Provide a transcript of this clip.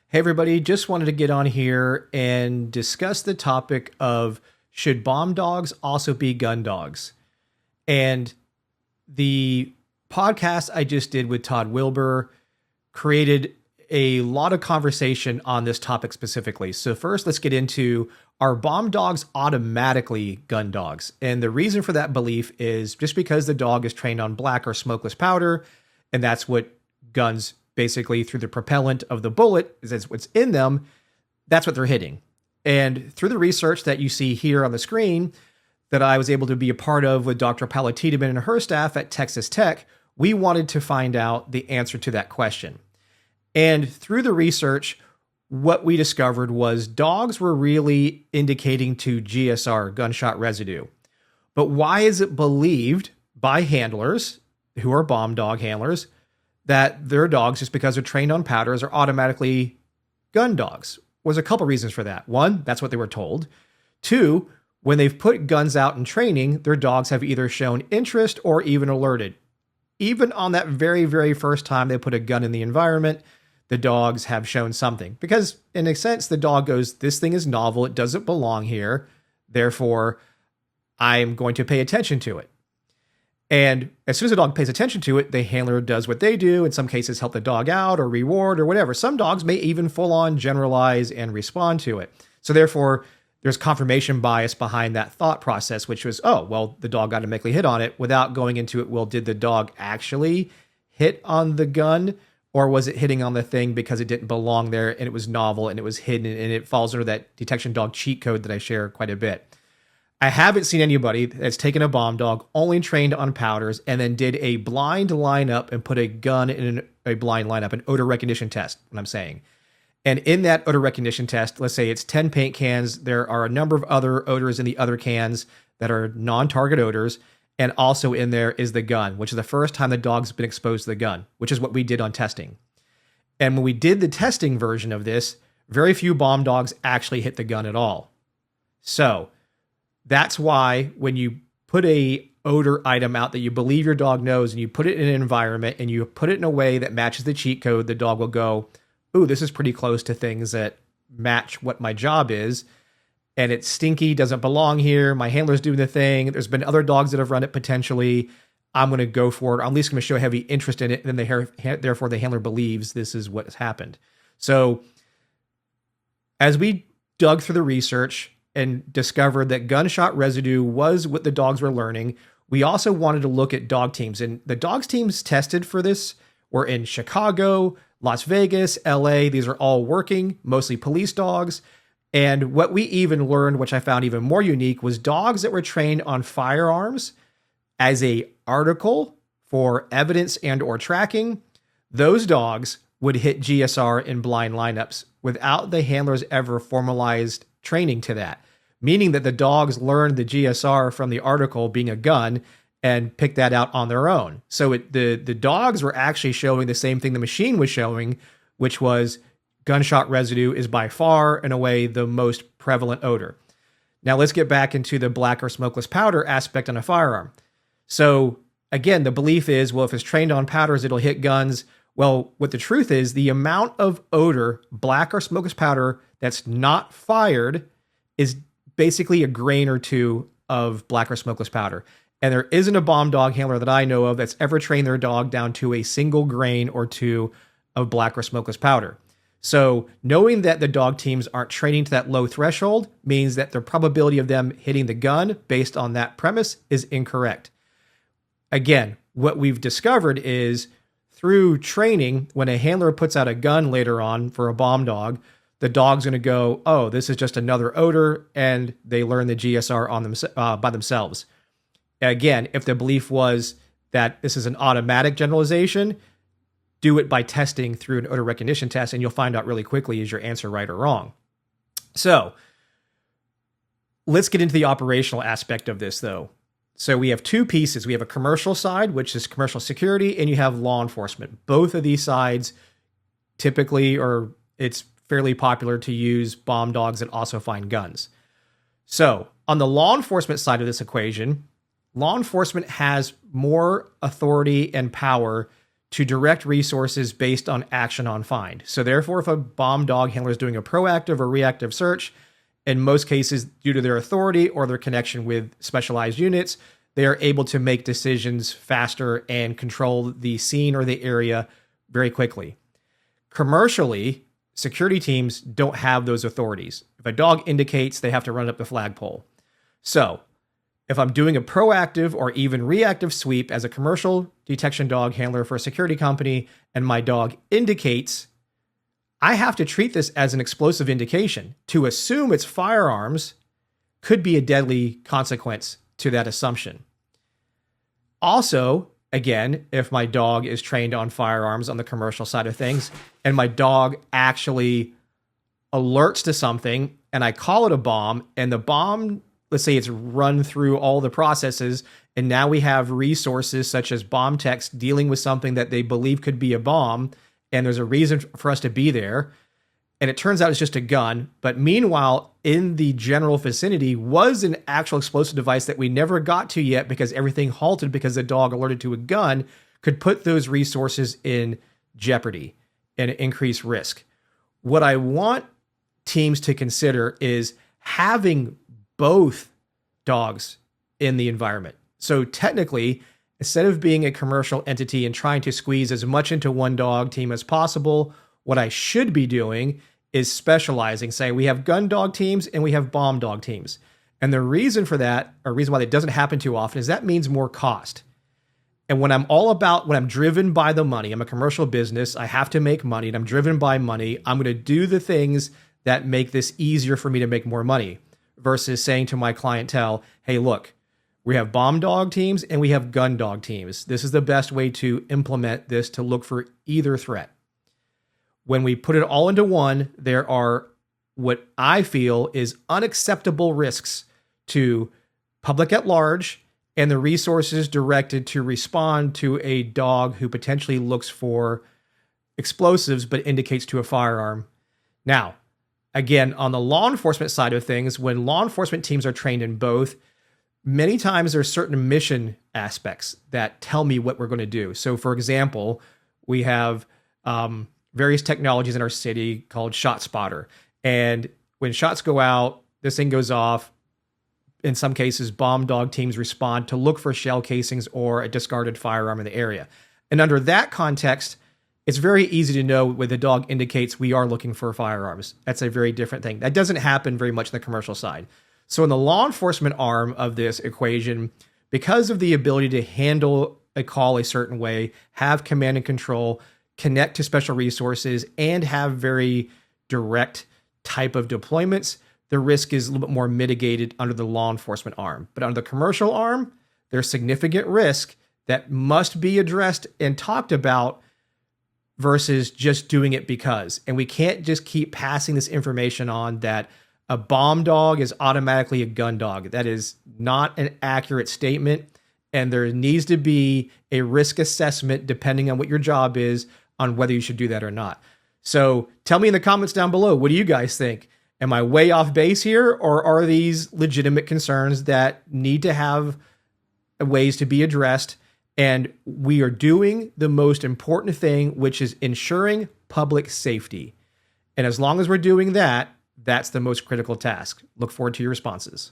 Hey, everybody, just wanted to get on here and discuss the topic of should bomb dogs also be gun dogs? And the podcast I just did with Todd Wilbur created a lot of conversation on this topic specifically. So, first, let's get into are bomb dogs automatically gun dogs? And the reason for that belief is just because the dog is trained on black or smokeless powder, and that's what guns basically through the propellant of the bullet is what's in them, that's what they're hitting. And through the research that you see here on the screen that I was able to be a part of with Dr. Paola Tiedemann and her staff at Texas Tech, we wanted to find out the answer to that question. And through the research, what we discovered was dogs were really indicating to GSR, gunshot residue. But why is it believed by handlers who are bomb dog handlers that their dogs, just because they're trained on powders, are automatically gun dogs? Was a couple reasons for that. One, that's what they were told. Two, when they've put guns out in training, their dogs have either shown interest or even alerted. Even on that very, very first time they put a gun in the environment, the dogs have shown something. Because in a sense, the dog goes, this thing is novel, it doesn't belong here, therefore I'm going to pay attention to it. And as soon as the dog pays attention to it, the handler does what they do, in some cases help the dog out or reward or whatever. Some dogs may even full on generalize and respond to it. So therefore, there's confirmation bias behind that thought process, which was, oh, well, the dog automatically hit on it, without going into it, well, did the dog actually hit on the gun, or was it hitting on the thing because it didn't belong there and it was novel and it was hidden, and it falls under that detection dog cheat code that I share quite a bit. I haven't seen anybody that's taken a bomb dog, only trained on powders, and then did a blind lineup and put a gun in a blind lineup, an odor recognition test, what I'm saying. And in that odor recognition test, let's say it's 10 paint cans. There are a number of other odors in the other cans that are non-target odors. And also in there is the gun, which is the first time the dog's been exposed to the gun, which is what we did on testing. And when we did the testing version of this, very few bomb dogs actually hit the gun at all. So that's why when you put a odor item out that you believe your dog knows, and you put it in an environment and you put it in a way that matches the cheat code, the dog will go, ooh, this is pretty close to things that match what my job is. And it's stinky, doesn't belong here. My handler's doing the thing. There's been other dogs that have run it potentially. I'm going to go for it. Or at least going to show heavy interest in it. And then therefore the handler believes this is what has happened. So as we dug through the research and discovered that gunshot residue was what the dogs were learning, we also wanted to look at dog teams. And the dogs teams tested for this were in Chicago, Las Vegas, LA. These are all working, mostly police dogs. And what we even learned, which I found even more unique, was dogs that were trained on firearms as a article for evidence and or tracking. Those dogs would hit GSR in blind lineups without the handlers ever formalized training to that, meaning that the dogs learned the GSR from the article being a gun and picked that out on their own. So the dogs were actually showing the same thing the machine was showing, which was gunshot residue is by far, in a way, the most prevalent odor. Now let's get back into the black or smokeless powder aspect on a firearm. So again, the belief is, well, if it's trained on powders, it'll hit guns. Well, what the truth is, the amount of odor, black or smokeless powder, that's not fired is basically a grain or two of black or smokeless powder. And there isn't a bomb dog handler that I know of that's ever trained their dog down to a single grain or two of black or smokeless powder. So knowing that the dog teams aren't training to that low threshold means that the probability of them hitting the gun based on that premise is incorrect. Again, what we've discovered is through training, when a handler puts out a gun later on for a bomb dog, the dog's going to go, oh, this is just another odor, and they learn the GSR on them by themselves. Again, if the belief was that this is an automatic generalization, do it by testing through an odor recognition test, and you'll find out really quickly is your answer right or wrong. So let's get into the operational aspect of this, though. So we have two pieces. We have a commercial side, which is commercial security, and you have law enforcement. Both of these sides typically, or it's fairly popular to use bomb dogs that also find guns. So on the law enforcement side of this equation, law enforcement has more authority and power to direct resources based on action on find. So therefore, if a bomb dog handler is doing a proactive or reactive search, in most cases, due to their authority or their connection with specialized units, they are able to make decisions faster and control the scene or the area very quickly. Commercially, security teams don't have those authorities. If a dog indicates, they have to run up the flagpole. So if I'm doing a proactive or even reactive sweep as a commercial detection dog handler for a security company and my dog indicates, I have to treat this as an explosive indication. To assume it's firearms could be a deadly consequence to that assumption. Also, again, if my dog is trained on firearms on the commercial side of things and my dog actually alerts to something and I call it a bomb and the bomb, let's say it's run through all the processes and now we have resources such as bomb techs dealing with something that they believe could be a bomb and there's a reason for us to be there. And it turns out it's just a gun. But meanwhile, in the general vicinity was an actual explosive device that we never got to yet because everything halted because the dog alerted to a gun, could put those resources in jeopardy and increase risk. What I want teams to consider is having both dogs in the environment. So technically, instead of being a commercial entity and trying to squeeze as much into one dog team as possible, what I should be doing is specializing, saying we have gun dog teams and we have bomb dog teams. And the reason for that, or reason why that doesn't happen too often, is that means more cost. And when I'm driven by the money, I'm a commercial business, I have to make money, and I'm driven by money, I'm going to do the things that make this easier for me to make more money, versus saying to my clientele, hey, look, we have bomb dog teams and we have gun dog teams. This is the best way to implement this to look for either threat. When we put it all into one, there are what I feel is unacceptable risks to public at large and the resources directed to respond to a dog who potentially looks for explosives but indicates to a firearm. Now, again, on the law enforcement side of things, when law enforcement teams are trained in both, many times there's certain mission aspects that tell me what we're going to do. So for example, we have various technologies in our city called Shot Spotter. And when shots go out, this thing goes off. In some cases, bomb dog teams respond to look for shell casings or a discarded firearm in the area. And under that context, it's very easy to know when the dog indicates we are looking for firearms. That's a very different thing. That doesn't happen very much in the commercial side. So in the law enforcement arm of this equation, because of the ability to handle a call a certain way, have command and control, connect to special resources, and have very direct type of deployments, the risk is a little bit more mitigated under the law enforcement arm. But under the commercial arm, there's significant risk that must be addressed and talked about versus just doing it because. And we can't just keep passing this information on that a bomb dog is automatically a gun dog. That is not an accurate statement. And there needs to be a risk assessment depending on what your job is on whether you should do that or not. So tell me in the comments down below, what do you guys think? Am I way off base here, or are these legitimate concerns that need to have ways to be addressed? And we are doing the most important thing, which is ensuring public safety. And as long as we're doing that, that's the most critical task. Look forward to your responses.